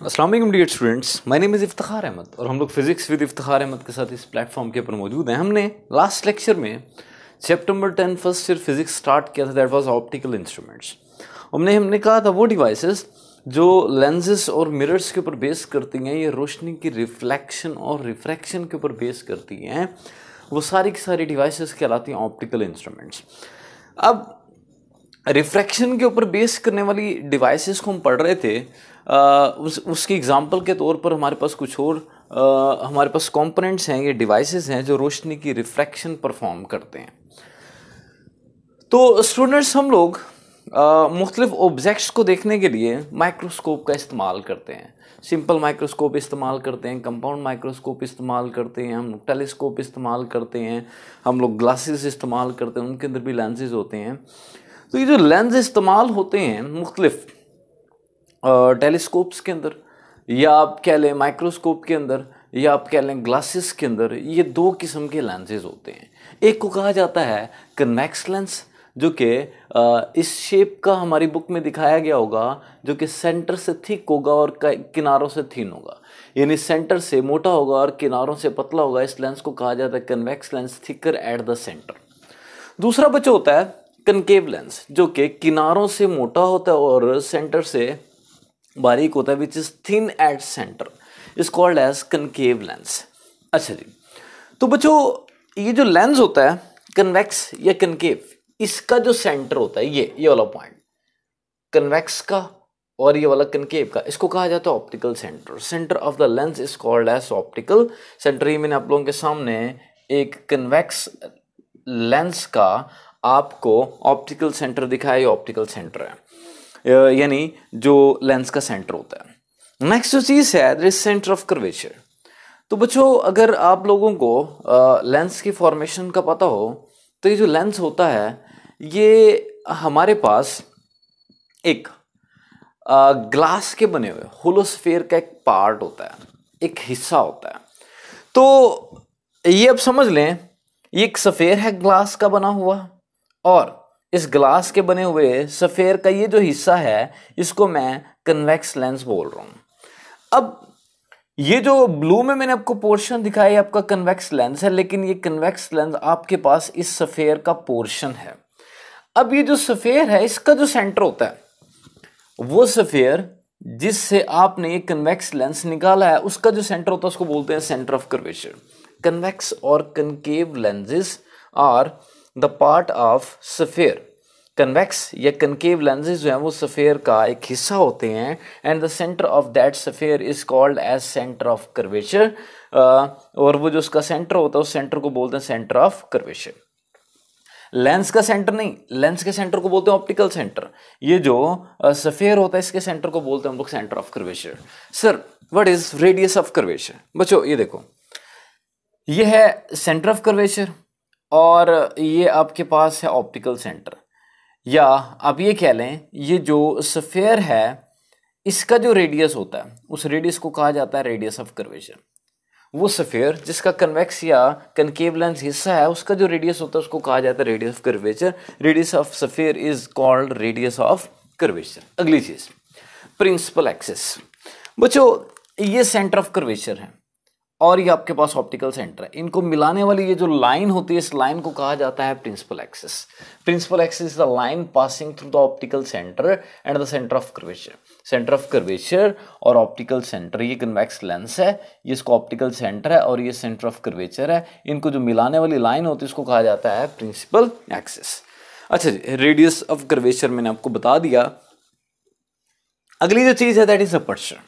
अस्सलाम वालेकुम dear students, my name is Iftikhar Ahmad और हम लोग फिजिक्स विद इफ्तिखार अहमद के साथ इस प्लेटफॉर्म के ऊपर मौजूद हैं। हमने लास्ट लेक्चर में chapter number 10 first year physics start किया था, दैट वाज ऑप्टिकल इंस्ट्रूमेंट्स। हमने कहा था वो डिवाइसेस जो लेंसेज और मिरर्स के ऊपर बेस करती हैं, ये रोशनी की रिफ्लेक्शन और रिफ्रैक्शन के ऊपर बेस करती हैं, वो सारी की सारी डिवाइसेस कहलाती हैं ऑप्टिकल इंस्ट्रूमेंट्स। अब रिफ्रैक्शन के ऊपर बेस करने वाली डिवाइसेस को हम पढ़ रहे थे। उसकी एग्जांपल के तौर पर हमारे पास कुछ और हमारे पास कंपोनेंट्स हैं, ये डिवाइसेस हैं जो रोशनी की रिफ्रैक्शन परफॉर्म करते हैं। तो स्टूडेंट्स, हम लोग मुख्तलिफ ऑब्जेक्ट्स को देखने के लिए माइक्रोस्कोप का इस्तेमाल करते हैं। सिंपल माइक्रोस्कोप इस्तेमाल करते हैं, कंपाउंड माइक्रोस्कोप इस्तेमाल करते हैं, हम लोग टेलीस्कोप इस्तेमाल करते हैं, हम लोग ग्लासेस इस्तेमाल करते हैं, उनके अंदर भी लेंसेज होते हैं। तो ये जो लेंस इस्तेमाल होते हैं मुख्तलिफ टेलीस्कोप्स के अंदर, या आप कह लें माइक्रोस्कोप के अंदर, या आप कह लें ग्लासेस के अंदर, ये दो किस्म के लेंसेज होते हैं। एक को कहा जाता है कन्वेक्स लेंस, जो कि इस शेप का हमारी बुक में दिखाया गया होगा, जो कि सेंटर से थिक होगा और किनारों से थिन होगा, यानी सेंटर से मोटा होगा और किनारों से पतला होगा। इस लेंस को कहा जाता है convex lens, thicker at the centre. दूसरा बच्चा होता है कनकेव लेंस, जो कि किनारों से मोटा होता है और सेंटर से बारीक होता है, which is thin at centre, is called as concave lens. अच्छा जी, तो बच्चों ये जो लेंस होता है कन्वेक्स या कनकेव, इसका जो सेंटर होता है ये वाला पॉइंट कन्वेक्स का और ये वाला कनकेव का, इसको कहा जाता है optical centre. Centre of the lens is called as optical centre. ये मैंने आप लोगों के सामने एक कन्वेक्स लेंस का आपको ऑप्टिकल सेंटर दिखाया, ये ऑप्टिकल सेंटर है, यानी जो लेंस का सेंटर होता है। नेक्स्ट जो चीज़ है सेंटर ऑफ कर्वेचर। तो बच्चों, अगर आप लोगों को लेंस की फॉर्मेशन का पता हो, तो ये जो लेंस होता है ये हमारे पास एक ग्लास के बने हुए होलोस्फीयर का एक पार्ट होता है, एक हिस्सा होता है। तो ये अब समझ लें, ये एक सफ़ेयर है ग्लास का बना हुआ, और इस ग्लास के बने हुए सफ़ेयर का ये जो हिस्सा है, इसको मैं कन्वेक्स लेंस बोल रहा हूँ। अब ये जो ब्लू में मैंने आपको पोर्शन दिखाया, आपका कन्वेक्स लेंस है, लेकिन ये कन्वेक्स लेंस आपके पास इस सफ़ेयर का पोर्शन है। अब ये जो सफ़ेयर है, इसका जो सेंटर होता है, वो सफ़ेयर जिससे आपने ये कन्वेक्स लेंस निकाला है, उसका जो सेंटर होता है उसको बोलते हैं सेंटर ऑफ कर्वेचर। कन्वेक्स और concave lenses are the part of sphere. Convex या कनकेव लेंसेज जो हैं वो सफ़ेयर का एक हिस्सा होते हैं, and the centre of that sphere is called as centre of curvature. और वो जो उसका सेंटर होता है, उस सेंटर को बोलते हैं सेंटर ऑफ कर्वेचर। लेंस का सेंटर नहीं, लेंस के सेंटर को बोलते हैं ऑप्टिकल सेंटर। ये जो सफ़ेयर होता है, इसके सेंटर को बोलते हैं हम लोग centre of curvature. Sir, what is radius of curvature? बच्चों ये देखो, ये है सेंटर ऑफ कर्वेचर और ये आपके पास है ऑप्टिकल सेंटर, या आप ये कह लें ये जो सफ़ेयर है, इसका जो रेडियस होता है, उस रेडियस को कहा जाता है रेडियस ऑफ कर्वेचर। वो सफ़ेयर जिसका कन्वेक्स या कनकेव लेंस हिस्सा है, उसका जो रेडियस होता है उसको कहा जाता है radius of curvature. Radius of sphere is called radius of curvature. अगली चीज़, प्रिंसिपल एक्सिस। बच्चों, ये सेंटर ऑफ कर्वेचर है और ये आपके पास ऑप्टिकल सेंटर है। इनको मिलाने वाली ये जो लाइन होती है, इस लाइन को कहा जाता है principal axis. Principal axis is the line passing through the optical centre and the centre of curvature. Centre of curvature और ऑप्टिकल सेंटर, ये कन्वेक्स लेंस है, ये इसको ऑप्टिकल सेंटर है और ये सेंटर ऑफ कर्वेचर है। इनको जो मिलाने वाली लाइन होती है इसको कहा जाता है प्रिंसिपल एक्सिस। अच्छा जी, रेडियस ऑफ कर्वेचर मैंने आपको बता दिया। अगली जो चीज़ है दैट इज अपर्चर।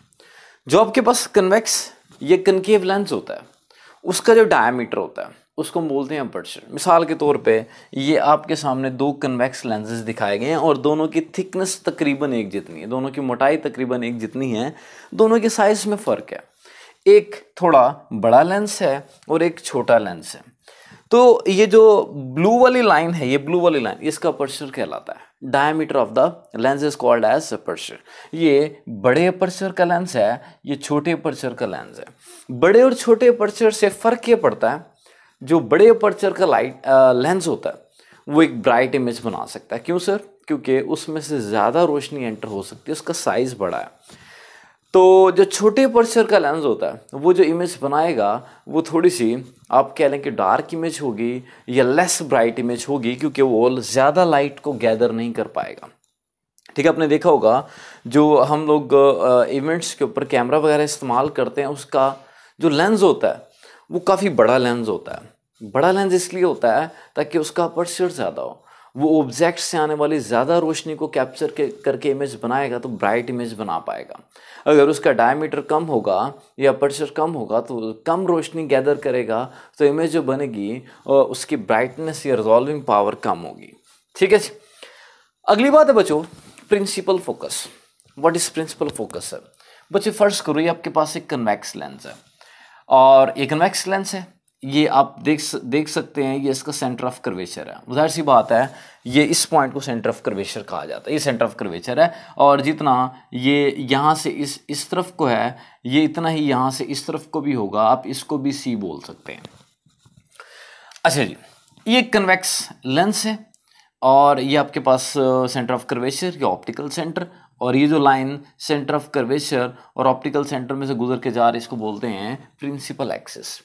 जो आपके पास कन्वेक्स ये कनकेव लेंस होता है, उसका जो डायमीटर होता है उसको हम बोलते हैं अपर्चर। मिसाल के तौर पे ये आपके सामने दो कन्वेक्स लेंसेज दिखाए गए हैं और दोनों की थिकनेस तकरीबन एक जितनी है, दोनों की मोटाई तकरीबन एक जितनी है, दोनों के साइज में फ़र्क है। एक थोड़ा बड़ा लेंस है और एक छोटा लेंस है। तो ये जो ब्लू वाली लाइन है, ये ब्लू वाली लाइन, इसका अपर्चर कहलाता है। Diameter of the lens is called as aperture. ये बड़े अपर्चर का लेंस है, ये छोटे अपर्चर का लेंस है। बड़े और छोटे अपर्चर से फ़र्क ये पड़ता है, जो बड़े अपर्चर का लेंस होता है वो एक ब्राइट इमेज बना सकता है। क्यों सर? क्योंकि उसमें से ज़्यादा रोशनी एंटर हो सकती है, उसका साइज़ बड़ा है। तो जो छोटे अपर्चर का लेंस होता है वो जो इमेज बनाएगा वो थोड़ी सी आप कह लें कि डार्क इमेज होगी या लेस ब्राइट इमेज होगी, क्योंकि वो ज़्यादा लाइट को गैदर नहीं कर पाएगा। ठीक है, आपने देखा होगा जो हम लोग इवेंट्स के ऊपर कैमरा वगैरह इस्तेमाल करते हैं, उसका जो लेंस होता है वो काफ़ी बड़ा लेंस होता है। बड़ा लेंस इसलिए होता है ताकि उसका अपर्चर ज़्यादा हो, वो ऑब्जेक्ट से आने वाली ज़्यादा रोशनी को कैप्चर करके इमेज बनाएगा तो ब्राइट इमेज बना पाएगा। अगर उसका डायमीटर कम होगा या अपर्चर कम होगा तो कम रोशनी गैदर करेगा, तो इमेज जो बनेगी उसकी ब्राइटनेस या रिजॉल्विंग पावर कम होगी। ठीक है जी। अगली बात है बच्चों, principal focus. What is principal focus है बच्चे? फर्स्ट करो, ये आपके पास एक कन्वेक्स लेंस है और ये कन्वेक्स लेंस है, ये आप देख सकते हैं, ये इसका सेंटर ऑफ कर्वेचर है। जाहिर सी बात है ये इस पॉइंट को सेंटर ऑफ कर्वेचर कहा जाता है, ये सेंटर ऑफ कर्वेचर है। और जितना ये यहाँ से इस तरफ को है, ये इतना ही यहाँ से इस तरफ को भी होगा, आप इसको भी सी बोल सकते हैं। अच्छा जी, ये कन्वेक्स लेंस है और ये आपके पास सेंटर ऑफ कर्वेचर या ऑप्टिकल सेंटर, और ये जो लाइन सेंटर ऑफ कर्वेचर और ऑप्टिकल सेंटर में से गुजर के जा रही है इसको बोलते हैं प्रिंसिपल एक्सिस।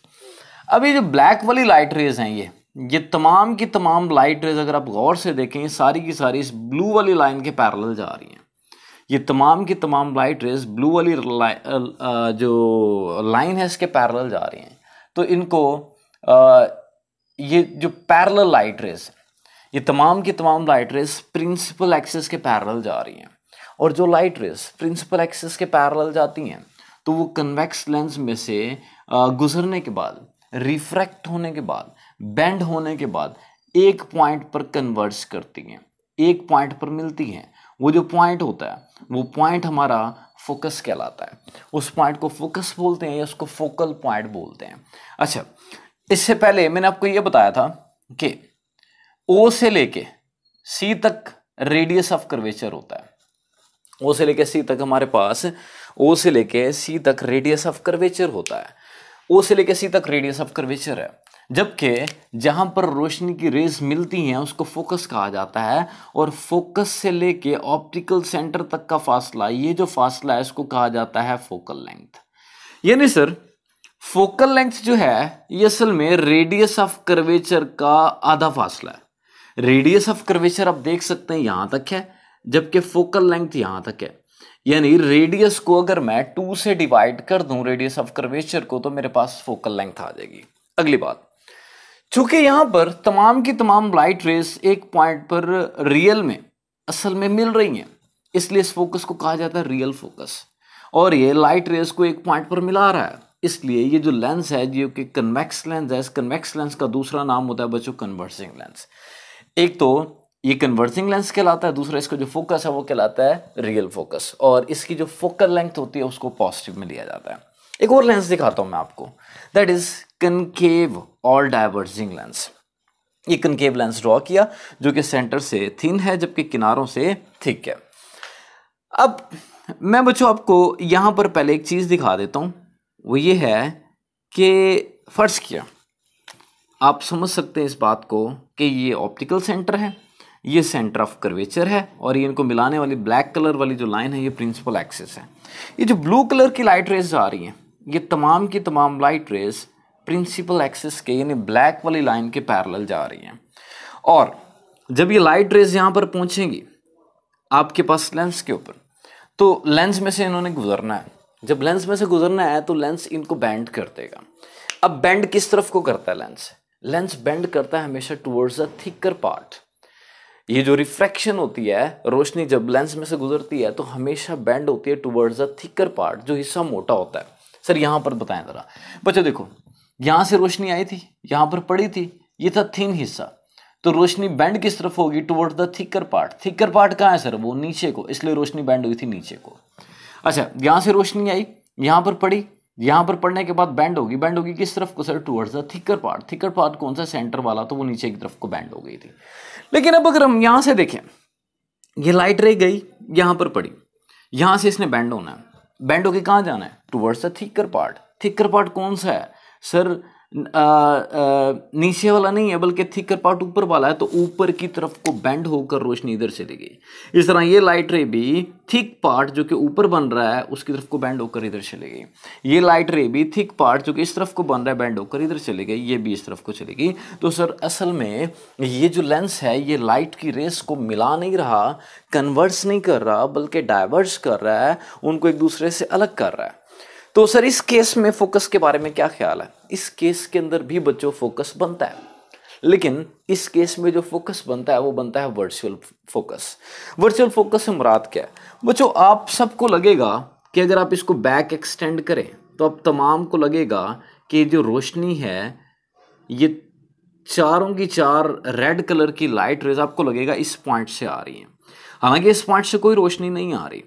अब ये जो ब्लैक वाली लाइट रेज हैं, ये तमाम की तमाम लाइट रेज अगर आप गौर से देखें, सारी की सारी इस ब्लू वाली लाइन के पैरेलल जा रही हैं। ये तमाम की तमाम लाइट रेज ब्लू वाली जो लाइन है इसके पैरेलल जा रही हैं। तो इनको ये जो पैरेलल लाइट रेज, ये तमाम की तमाम लाइट रेज प्रिंसिपल एक्सिस के पैरेलल जा रही हैं। और जो लाइट रेज प्रिंसिपल एक्सिस के पैरेलल जाती हैं तो वो कन्वेक्स लेंस में से गुजरने के बाद, रिफ्रैक्ट होने के बाद, बेंड होने के बाद एक पॉइंट पर कन्वर्ज करती हैं, एक पॉइंट पर मिलती हैं। वो जो पॉइंट होता है वो पॉइंट हमारा फोकस कहलाता है। उस पॉइंट को फोकस बोलते हैं या उसको फोकल पॉइंट बोलते हैं। अच्छा, इससे पहले मैंने आपको ये बताया था कि ओ से लेके सी तक रेडियस ऑफ कर्वेचर होता है। ओ से लेके सी तक हमारे पास, ओ से लेके सी तक रेडियस ऑफ कर्वेचर होता है। ओ से लेके सी तक रेडियस ऑफ कर्वेचर है, जबकि जहां पर रोशनी की रेज मिलती हैं उसको फोकस कहा जाता है। और फोकस से लेके ऑप्टिकल सेंटर तक का फासला, ये जो फासला है इसको कहा जाता है फोकल लेंथ। यानी सर फोकल लेंथ जो है ये असल में रेडियस ऑफ कर्वेचर का आधा फासला है। रेडियस ऑफ कर्वेचर आप देख सकते हैं यहां तक है, जबकि फोकल लेंथ यहां तक है। यानी रेडियस को अगर मैं 2 से डिवाइड कर दूं, रेडियस ऑफ कर्वेचर को, तो मेरे पास फोकल लेंथ आ जाएगी। अगली बात, चूंकि यहां पर तमाम की तमाम लाइट रेस एक पॉइंट पर रियल में असल में मिल रही हैं, इसलिए इस फोकस को कहा जाता है रियल फोकस। और ये लाइट रेस को एक पॉइंट पर मिला रहा है, इसलिए ये जो लेंस है जो कि कन्वेक्स लेंस है, इस कन्वेक्स लेंस का दूसरा नाम होता है बच्चों कन्वर्जिंग लेंस। एक तो ये कन्वर्जिंग लेंस कहलाता है, दूसरा इसका जो फोकस है वो कहलाता है रियल फोकस, और इसकी जो फोकल लेंथ होती है उसको पॉजिटिव में लिया जाता है। एक और लेंस दिखाता हूं मैं आपको, दैट इज कनकेव और डाइवर्जिंग लेंस। ये कनकेव लेंस ड्रॉ किया जो कि सेंटर से थिन है जबकि किनारों से थिक है। अब मैं बच्चों आपको यहां पर पहले एक चीज दिखा देता हूं, वो ये है कि फर्ज किया आप समझ सकते हैं इस बात को कि ये ऑप्टिकल सेंटर है, ये सेंटर ऑफ कर्वेचर है, और ये इनको मिलाने वाली ब्लैक कलर वाली जो लाइन है ये प्रिंसिपल एक्सिस है। ये जो ब्लू कलर की लाइट रेज आ रही हैं, ये तमाम की तमाम लाइट रेज प्रिंसिपल एक्सिस के यानी ब्लैक वाली लाइन के पैरेलल जा रही हैं। और जब ये लाइट रेज यहाँ पर पहुंचेंगी आपके पास लेंस के ऊपर, तो लेंस में से इन्होंने गुजरना है। जब लेंस में से गुजरना है तो लेंस इनको बेंड कर देगा। अब बेंड किस तरफ को करता है लेंस? लेंस बेंड करता है हमेशा टुवर्ड्स अ थिकर पार्ट। ये जो रिफ्रैक्शन होती है, रोशनी जब लेंस में से गुजरती है तो हमेशा बेंड होती है टुवर्ड्स अ थिकर पार्ट, जो हिस्सा मोटा होता है। सर यहाँ पर बताएं जरा बच्चों, देखो यहाँ से रोशनी आई थी, यहाँ पर पड़ी थी, ये था थिन हिस्सा, तो रोशनी बेंड किस तरफ होगी? Towards the thicker part. Thicker part कहाँ है सर? वो नीचे को, इसलिए रोशनी बेंड हुई थी नीचे को। अच्छा, यहाँ से रोशनी आई, यहाँ पर पड़ी, यहाँ पर पड़ने के बाद बेंड होगी किस तरफ को sir? Towards the thicker part. Thicker part कौन सा? सेंटर वाला, तो वो नीचे की तरफ को बेंड हो गई थी। लेकिन अब अगर हम यहाँ से देखें, ये लाइट रे गई, यहाँ पर पड़ी, यहाँ से इसने बेंड होना है, बेंड होके कहाँ जाना है? Towards the thicker part. Thicker part कौन सा है सर? नीचे वाला नहीं है बल्कि थिकर पार्ट ऊपर वाला है, तो ऊपर की तरफ को बेंड होकर रोशनी इधर चलेगी। इस तरह ये लाइट रे भी थिक पार्ट जो कि ऊपर बन रहा है उसकी तरफ को बेंड होकर इधर चलेगी। ये लाइट रे भी थिक पार्ट जो कि इस तरफ को बन रहा है बेंड होकर इधर चलेगी, ये भी इस तरफ को चलेगी। तो सर असल में ये जो लेंस है ये लाइट की रेस को मिला नहीं रहा, कन्वर्ट्स नहीं कर रहा, बल्कि डाइवर्स कर रहा है, उनको एक दूसरे से अलग कर रहा है। तो सर इस केस में फोकस के बारे में क्या ख्याल है? इस केस के अंदर भी बच्चों फोकस बनता है, लेकिन इस केस में जो फोकस बनता है वो बनता है वर्चुअल फोकस। वर्चुअल फोकस से मुराद क्या है बच्चों? आप सबको लगेगा कि अगर आप इसको बैक एक्सटेंड करें तो अब तमाम को लगेगा कि जो रोशनी है ये चारों की चार रेड कलर की लाइट रेज आपको लगेगा इस पॉइंट से आ रही है। हालांकि इस पॉइंट से कोई रोशनी नहीं आ रही।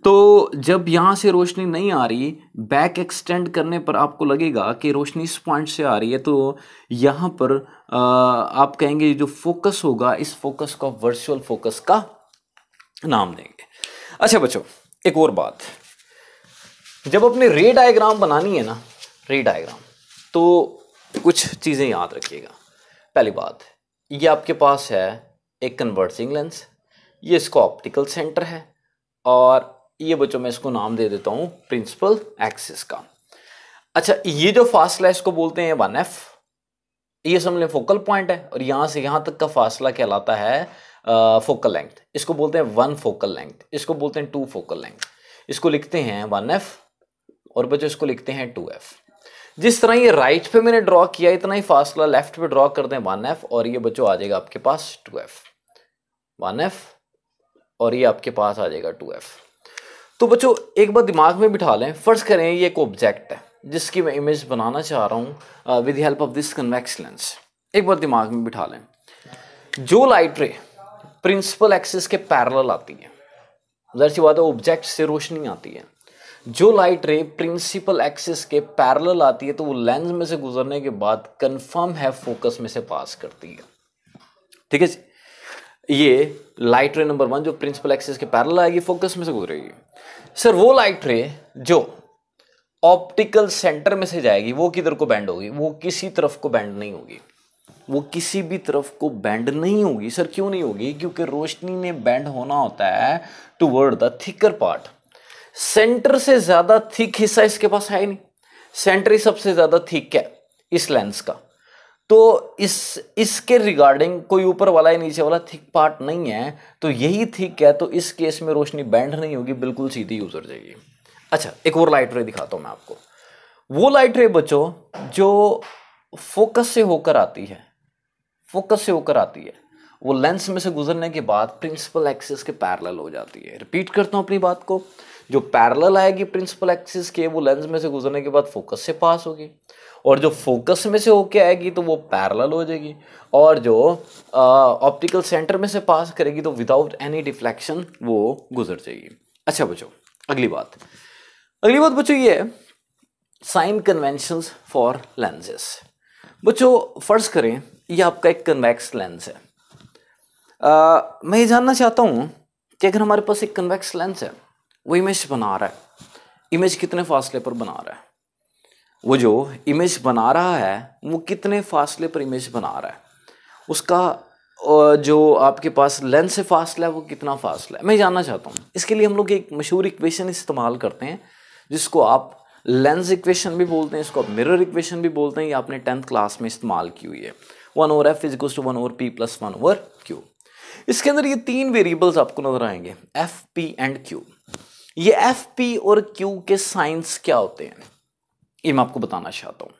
तो जब यहाँ से रोशनी नहीं आ रही, बैक एक्सटेंड करने पर आपको लगेगा कि रोशनी इस पॉइंट से आ रही है, तो यहाँ पर आप कहेंगे जो फोकस होगा इस फोकस को वर्चुअल फोकस का नाम देंगे। अच्छा बच्चों एक और बात, जब अपने रे डायग्राम बनानी है ना, रे डायग्राम, तो कुछ चीज़ें याद रखिएगा। पहली बात, ये आपके पास है एक कन्वर्जिंग लेंस, ये इसका ऑप्टिकल सेंटर है, और ये बच्चों मैं इसको नाम दे देता हूँ प्रिंसिपल एक्सिस का। अच्छा ये जो फासला है इसको बोलते हैं 1f, ये समझ लें फोकल पॉइंट है, और यहाँ से यहाँ तक का फासला कहलाता है फोकल लेंथ। इसको बोलते हैं 1 फोकल लेंथ, इसको बोलते हैं 2 फोकल लेंथ। इसको लिखते हैं 1f और बच्चों इसको लिखते हैं 2f। जिस तरह ये राइट पे मैंने ड्रॉ किया इतना ही फासला लेफ्ट पे ड्रॉ कर दें 1f, और ये बच्चों आ जाएगा आपके पास 2f, 1f और ये आपके पास आ जाएगा 2f। तो बच्चों एक बार दिमाग में बिठा लें, फर्ज करें ये एक ऑब्जेक्ट है जिसकी मैं इमेज बनाना चाह रहा हूँ with help of this convex lens. एक बार दिमाग में बिठा लें, जो लाइट रे प्रिंसिपल एक्सिस के पैरेलल आती है, ज़ाहिर सी बात है ऑब्जेक्ट से रोशनी आती है, जो लाइट रे प्रिंसिपल एक्सिस के पैरेलल आती है तो वो लेंस में से गुजरने के बाद कंफर्म है फोकस में से पास करती है। ठीक है जी, ये लाइट रे नंबर 1 जो प्रिंसिपल एक्सिस के पैरेलल आएगी फोकस में से गुजरेगी। सर वो लाइट रे जो ऑप्टिकल सेंटर में से जाएगी वो किधर को बेंड होगी? वो किसी तरफ को बेंड नहीं होगी, वो किसी भी तरफ को बेंड नहीं होगी। सर क्यों नहीं होगी? क्योंकि रोशनी ने बेंड होना होता है toward the thicker part. Centre से ज्यादा थिक हिस्सा इसके पास है ही नहीं, सेंटर ही सबसे ज्यादा थिक है इस लेंस का। तो इसके रिगार्डिंग कोई ऊपर वाला या नीचे वाला थिक पार्ट नहीं है, तो यही थिक है, तो इस केस में रोशनी बेंड नहीं होगी, बिल्कुल सीधी गुजर जाएगी। अच्छा एक और लाइट रे दिखाता हूं मैं आपको। वो लाइट रे बच्चों जो फोकस से होकर आती है, फोकस से होकर आती है, वो लेंस में से गुजरने के बाद प्रिंसिपल एक्सिस के पैरेलल हो जाती है। रिपीट करता हूं अपनी बात को, जो पैरेलल आएगी प्रिंसिपल एक्सिस के वो लेंस में से गुजरने के बाद फोकस से पास होगी, और जो फोकस में से होके आएगी तो वो पैरेलल हो जाएगी, और जो ऑप्टिकल सेंटर में से पास करेगी तो विदाउट एनी डिफ्लेक्शन वो गुजर जाएगी। अच्छा बच्चों अगली बात बच्चों ये है साइन कन्वेंशंस फॉर लेंसेस। बच्चों फर्ज करें ये आपका एक कन्वेक्स लेंस है। मैं ये जानना चाहता हूं कि अगर हमारे पास एक कन्वेक्स लेंस है, वो इमेज बना रहा है, इमेज कितने फासले पर बना रहा है? वो जो इमेज बना रहा है वो कितने फासले पर इमेज बना रहा है, उसका जो आपके पास लेंस से फासला है वो कितना फासला है, मैं जानना चाहता हूँ। इसके लिए हम लोग एक मशहूर इक्वेशन इस्तेमाल करते हैं जिसको आप लेंस इक्वेशन भी बोलते हैं, इसको आप मिरर इक्वेशन भी बोलते हैं। ये आपने 10th क्लास में इस्तेमाल की हुई है, 1/f = 1/p + 1/q। इसके अंदर ये 3 वेरिएबल्स आपको नजर आएंगे, f, p एंड q। ये f, p और q के साइंस क्या होते हैं ये मैं आपको बताना चाहता हूँ।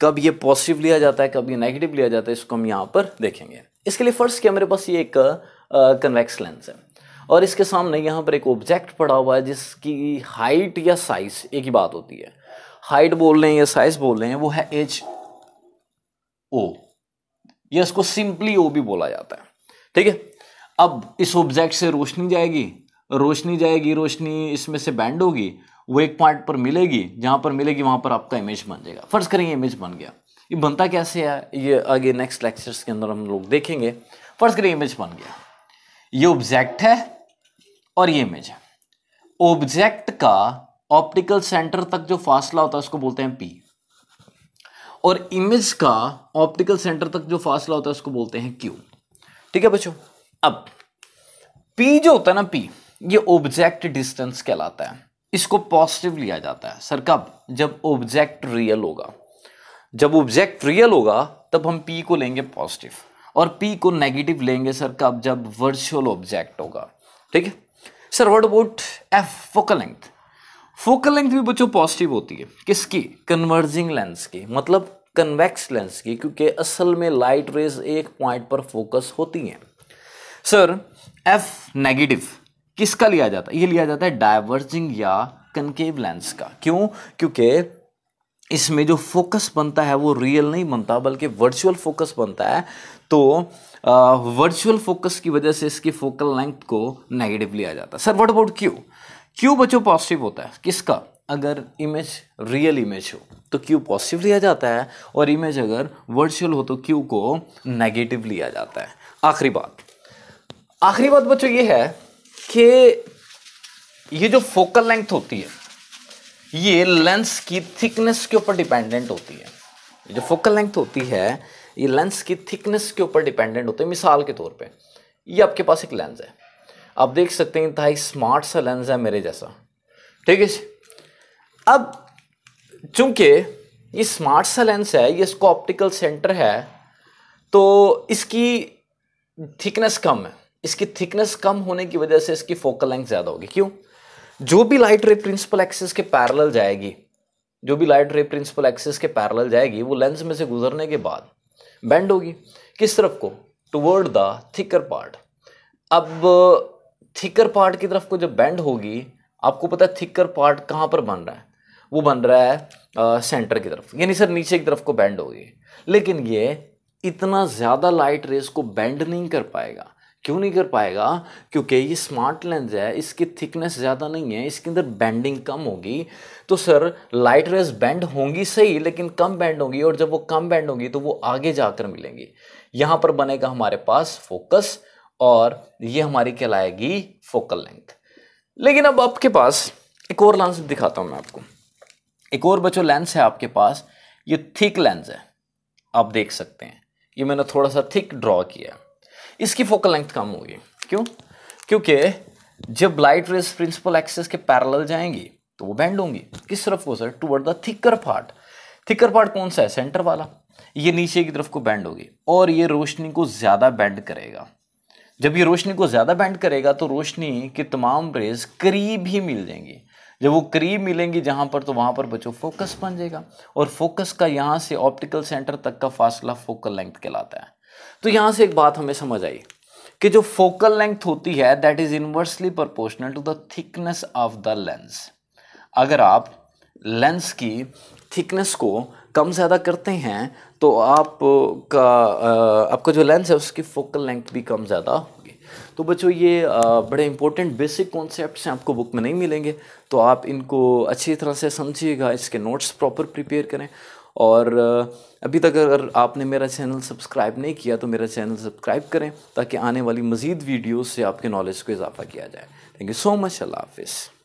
कब ये पॉजिटिव लिया जाता है, कब ये नेगेटिव लिया जाता है, इसको हम यहाँ पर देखेंगे। इसके लिए फर्स्ट क्या, मेरे पास ये एक कन्वेक्स लेंस है और इसके सामने यहाँ पर एक ऑब्जेक्ट पड़ा हुआ है जिसकी हाइट या साइज एक ही बात होती है, हाइट बोल रहे हैं या साइज बोल रहे हैं, वो है HO, या इसको सिंपली O भी बोला जाता है। ठीक है, अब इस ऑब्जेक्ट से रोशनी जाएगी, रोशनी इसमें से बैंड होगी, वो एक पॉइंट पर मिलेगी, जहां पर मिलेगी वहां पर आपका इमेज बन जाएगा। फर्ज करें ये इमेज बन गया, ये बनता कैसे है ये आगे नेक्स्ट लेक्चर्स के अंदर हम लोग देखेंगे। फर्ज करें इमेज बन गया, ये ऑब्जेक्ट है और ये इमेज है। ऑब्जेक्ट का ऑप्टिकल सेंटर तक जो फासला होता है उसको बोलते हैं P, और इमेज का ऑप्टिकल सेंटर तक जो फासला होता है उसको बोलते हैं क्यू। ठीक है बच्चों, अब पी जो होता है ना, पी ये ऑब्जेक्ट डिस्टेंस कहलाता है। इसको पॉजिटिव लिया जाता है सर कब? जब ऑब्जेक्ट रियल होगा। जब ऑब्जेक्ट रियल होगा तब हम पी को लेंगे पॉजिटिव, और पी को नेगेटिव लेंगे सर कब? जब वर्चुअल ऑब्जेक्ट होगा। ठीक है sir, what about F, focal length? Focal length भी बच्चों पॉजिटिव होती है। किसकी? कन्वर्जिंग लेंस की, मतलब कन्वेक्स लेंस की, क्योंकि असल में लाइट रेज एक पॉइंट पर फोकस होती हैं। सर एफ नेगेटिव किसका लिया जाता है? ये लिया जाता है डाइवर्जिंग या कनकेव लेंस का। क्यों? क्योंकि इसमें जो फोकस बनता है वो रियल नहीं बनता, बल्कि वर्चुअल फोकस बनता है। तो वर्चुअल फोकस की वजह से इसकी फोकल लेंथ को नेगेटिव लिया जाता है। Sir what about Q? Q बच्चों पॉजिटिव होता है। किसका? अगर इमेज रियल इमेज हो तो क्यू पॉजिटिव लिया जाता है, और इमेज अगर वर्चुअल हो तो क्यू को नेगेटिव लिया जाता है। आखिरी बात बच्चों ये है कि ये जो फोकल लेंथ होती है ये लेंस की थिकनेस के ऊपर डिपेंडेंट होती है। ये जो फोकल लेंथ होती है ये लेंस की थिकनेस के ऊपर डिपेंडेंट होती है। मिसाल के तौर पे ये आपके पास एक लेंस है, आप देख सकते हैं इंतहाई स्मार्ट सा लेंस है मेरे जैसा। ठीक है, अब चूंकि ये स्मार्ट सा लेंस है, ये इसको ऑप्टिकल सेंटर है, तो इसकी थिकनेस कम है। इसकी थिकनेस कम होने की वजह से इसकी फोकल लेंथ ज्यादा होगी। क्यों? जो भी लाइट रे प्रिंसिपल एक्सिस के पैरेलल जाएगी, जो भी लाइट रे प्रिंसिपल एक्सिस के पैरेलल जाएगी, वो लेंस में से गुजरने के बाद बेंड होगी। किस तरफ को? Toward the thicker part. अब थिकर पार्ट की तरफ को जब बेंड होगी, आपको पता है थिकर पार्ट कहाँ पर बन रहा है? वो बन रहा है सेंटर की तरफ, यानी सर नीचे की तरफ को बेंड होगी। लेकिन ये इतना ज़्यादा लाइट रेस को बेंड नहीं कर पाएगा। क्यों नहीं कर पाएगा? क्योंकि ये स्मार्ट लेंस है, इसकी थिकनेस ज़्यादा नहीं है, इसके अंदर बेंडिंग कम होगी। तो सर लाइट रेस बेंड होंगी सही, लेकिन कम बेंड होगी, और जब वो कम बेंड होगी तो वो आगे जाकर मिलेंगी। यहाँ पर बनेगा हमारे पास फोकस, और ये हमारी कहलाएगी फोकल लेंथ। लेकिन अब आपके पास एक और लेंस दिखाता हूँ मैं आपको। एक और बच्चों लेंस है आपके पास, ये थिक लेंस है, आप देख सकते हैं। ये मैंने थोड़ा सा थिक ड्रॉ किया। इसकी फोकल लेंथ कम होगी। क्यों? क्योंकि जब लाइट रेस प्रिंसिपल एक्सिस के पैरेलल जाएंगी तो वो बेंड होंगी। किस तरफ को sir? Toward the thicker part. Thicker part कौन सा है? सेंटर वाला। ये नीचे की तरफ को बेंड होगी, और ये रोशनी को ज्यादा बेंड करेगा। जब ये रोशनी को ज्यादा बेंड करेगा तो रोशनी की तमाम रेज करीब ही मिल जाएंगी। जब वो करीब मिलेंगी जहां पर, तो वहां पर बच्चों फोकस बन जाएगा, और फोकस का यहां से ऑप्टिकल सेंटर तक का फासला फोकल लेंथ कहलाता है। तो यहां से एक बात हमें समझ आई कि जो फोकल लेंथ होती है that is inversely proportional to the thickness of the lens. अगर आप लेंस की थिकनेस को कम ज़्यादा करते हैं तो आपका जो लेंस है उसकी फोकल लेंथ भी कम ज़्यादा होगी। तो बच्चों ये बड़े इंपॉर्टेंट बेसिक कॉन्सेप्ट्स हैं, आपको बुक में नहीं मिलेंगे, तो आप इनको अच्छी तरह से समझिएगा, इसके नोट्स प्रॉपर प्रिपेयर करें। और अभी तक अगर आपने मेरा चैनल सब्सक्राइब नहीं किया तो मेरा चैनल सब्सक्राइब करें, ताकि आने वाली मज़ीद वीडियोस से आपके नॉलेज को इजाफा किया जाए। Thank you so much. अल्लाह हाफिज़।